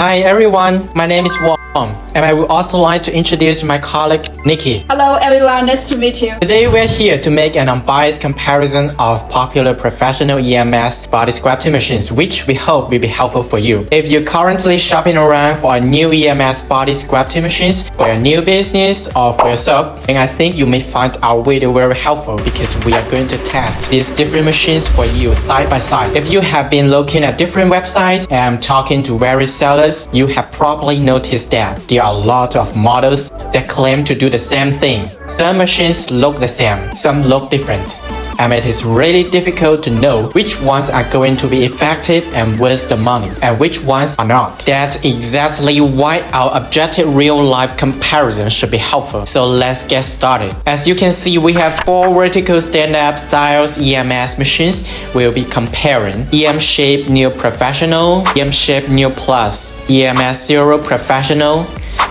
Hi everyone, my name is Wong, and I would also like to introduce my colleague Nikki. Hello everyone, nice to meet you. Today we're here to make an unbiased comparison of popular professional EMS body sculpting machines, which we hope will be helpful for you. If you're currently shopping around for a new EMS body sculpting machines for your new business or for yourself, then I think you may find our video very helpful because we are going to test these different machines for you side by side. If you have been looking at different websites and talking to various sellers, you have probably noticed that there are a lot of models that claim to do the same thing. Some machines look the same, some look different, and it is really difficult to know which ones are going to be effective and worth the money, and which ones are not. That's exactly why our objective real-life comparison should be helpful. So let's get started. As you can see, we have 4 vertical stand-up styles EMS machines. We'll be comparing EMShape Neo Professional, EMShape Neo Plus, EMS Zero Professional,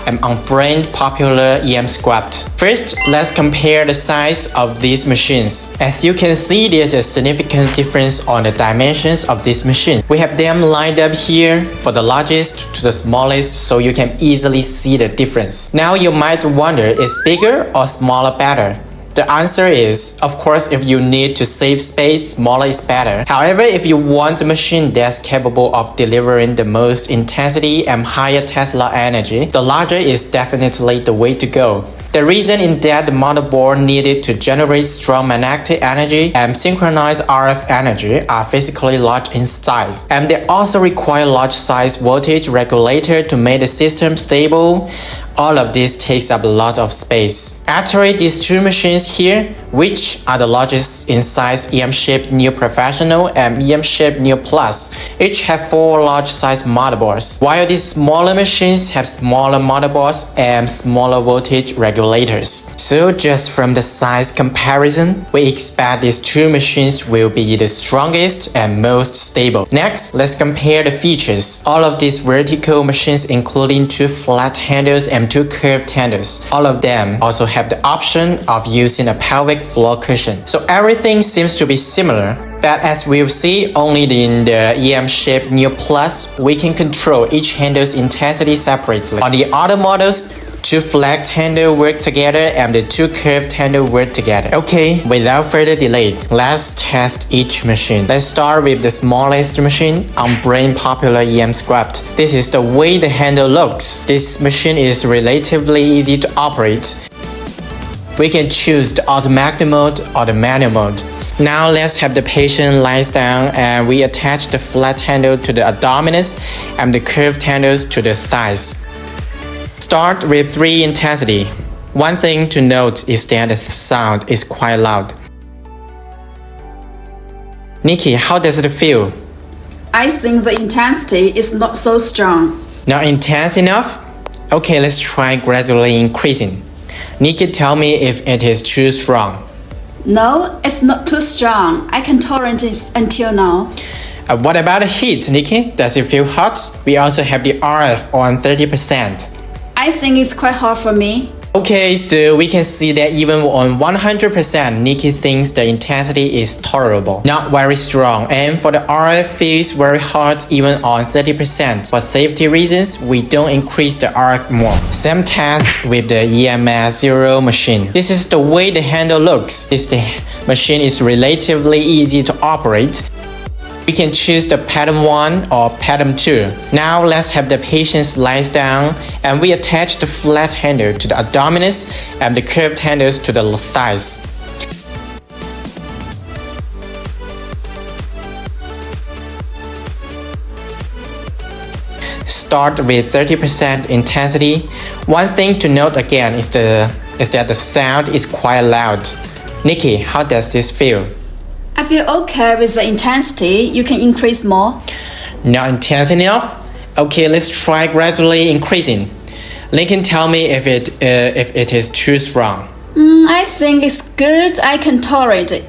and unbranded popular EM Sculpt. First, let's compare the size of these machines. As you can see, there's a significant difference on the dimensions of this machine. We have them lined up here for the largest to the smallest so you can easily see the difference. Now you might wonder, is bigger or smaller better? The answer is, of course, if you need to save space, smaller is better. However, if you want a machine that's capable of delivering the most intensity and higher Tesla energy, the larger is definitely the way to go. The reason is that the motherboard needed to generate strong magnetic energy and synchronize RF energy are physically large in size, and they also require large size voltage regulator to make the system stable. All of this takes up a lot of space. Actually, these 2 machines here, which are the largest in size EMShape Neo Professional and EMShape Neo Plus, each have 4 large size motherboards, while these smaller machines have smaller motherboards and smaller voltage regulators. So just from the size comparison, we expect these 2 machines will be the strongest and most stable. Next, let's compare the features. All of these vertical machines, including 2 flat handles and 2 curved handles, all of them also have the option of using a pelvic floor cushion. So everything seems to be similar. But as we'll see, only in the EMShape Neo Plus, we can control each handle's intensity separately. On the other models, 2 flat handles work together and the 2 curved handles work together. Okay, without further delay, let's test each machine. Let's start with the smallest machine, unbranded popular EM Sculpt. This is the way the handle looks. This machine is relatively easy to operate. We can choose the automatic mode or the manual mode. Now let's have the patient lie down and we attach the flat handle to the abdominis and the curved handles to the thighs. Start with 3 intensity. One thing to note is that the sound is quite loud. Nikki, how does it feel? I think the intensity is not so strong. Not intense enough? Okay, let's try gradually increasing. Nikki, tell me if it is too strong. No, it's not too strong. I can tolerate it until now. What about the heat, Nikki? Does it feel hot? We also have the RF on 30%. I think it's quite hard for me. Okay, so we can see that even on 100%, Nikki thinks the intensity is tolerable, not very strong. And for the RF feels very hot even on 30%. For safety reasons, we don't increase the RF more. Same test with the EMS Zero machine. This is the way the handle looks. The machine is relatively easy to operate. We can choose the pattern 1 or pattern 2. Now let's have the patient lie down and we attach the flat handle to the abdominis and the curved handles to the thighs. Start with 30% intensity. One thing to note again is that the sound is quite loud. Nikki, how does this feel? I feel okay with the intensity. You can increase more. Not intense enough? Okay, let's try gradually increasing. Lincoln, tell me if it is too strong. I think it's good. I can tolerate it.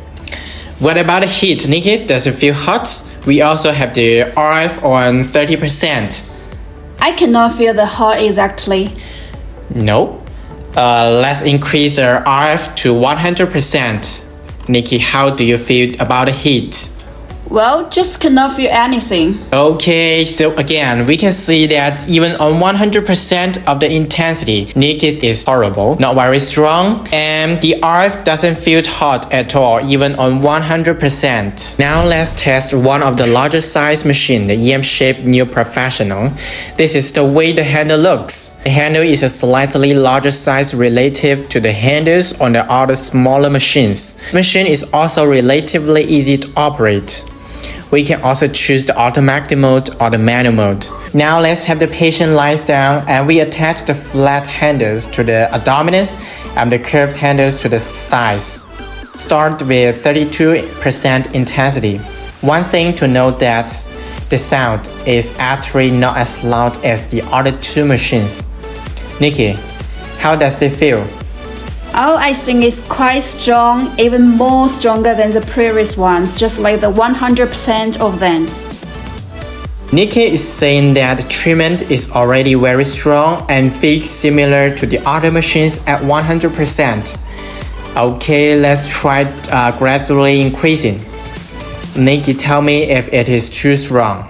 What about the heat, Nikki? Does it feel hot? We also have the RF on 30%. I cannot feel the hot exactly. No. Let's increase the RF to 100%. Nikki, how do you feel about the heat? Well, just cannot feel anything. Okay, so again, we can see that even on 100% of the intensity, naked is horrible, not very strong, and the RF doesn't feel hot at all, even on 100%. Now let's test one of the largest size machine, the EM-shaped Neo Professional. This is the way the handle looks. The handle is a slightly larger size relative to the handles on the other smaller machines. The machine is also relatively easy to operate. We can also choose the automatic mode or the manual mode. Now let's have the patient lies down and we attach the flat handles to the abdominals and the curved handles to the thighs. Start with 32% intensity. One thing to note that the sound is actually not as loud as the other two machines. Nikki, how does it feel? Oh, I think it's quite strong, even more stronger than the previous ones, just like the 100% of them. Nikki is saying that the treatment is already very strong and feels similar to the other machines at 100%. Okay, let's try gradually increasing. Nikki, tell me if it is too strong.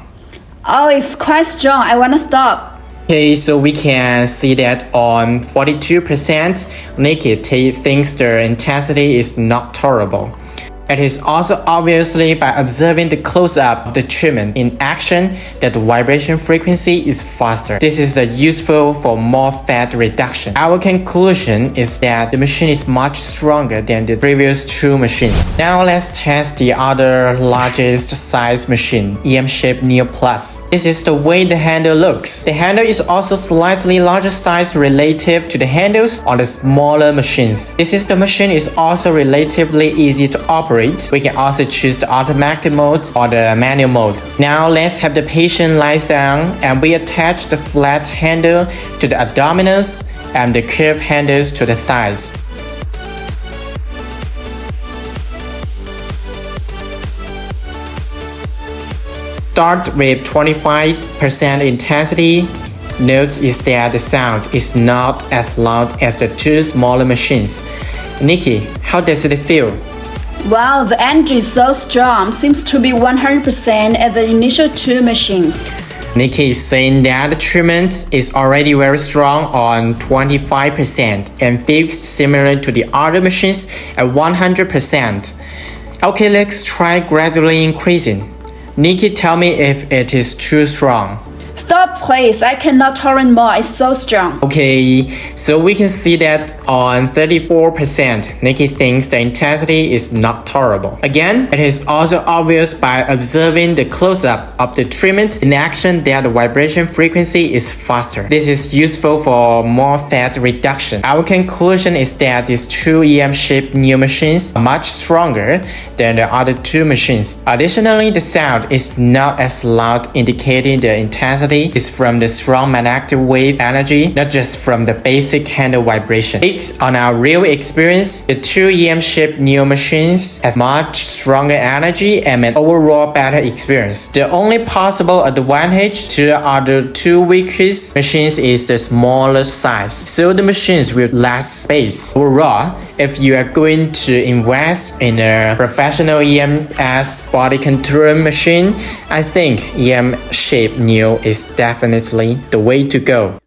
Oh, it's quite strong. I wanna stop. Okay, so we can see that on 42%, Nikki thinks the intensity is not tolerable. It is also obviously by observing the close-up of the treatment in action that the vibration frequency is faster. This is useful for more fat reduction. Our conclusion is that the machine is much stronger than the previous two machines. Now let's test the other largest size machine, EM-shaped Neo Plus. This is the way the handle looks. The handle is also slightly larger size relative to the handles on the smaller machines. The machine is also relatively easy to operate. We can also choose the automatic mode or the manual mode. Now let's have the patient lies down and we attach the flat handle to the abdominals and the curved handles to the thighs. Start with 25% intensity. Note is that the sound is not as loud as the two smaller machines. Nikki, how does it feel? Wow, the energy is so strong. Seems to be 100% at the initial two machines. Nikki is saying that the treatment is already very strong on 25% and feels similar to the other machines at 100%. Okay, let's try gradually increasing. Nikki, tell me if it is too strong. Stop, please. I cannot tolerate more. It's so strong. Okay, so we can see that on 34%, Nikki thinks the intensity is not tolerable. Again, it is also obvious by observing the close-up of the treatment in action that the vibration frequency is faster. This is useful for more fat reduction. Our conclusion is that these two EM-shaped Neo machines are much stronger than the other two machines. Additionally, the sound is not as loud, indicating the intensity is from the strong magnetic wave energy, not just from the basic handle vibration. Based on our real experience, the two EM-shaped Neo machines have much stronger energy and an overall better experience. The only possible advantage to the other two weakest machines is the smaller size, so the machines with less space. Overall, if you are going to invest in a professional EMS body contour machine, I think EM-shaped Neo is definitely the way to go.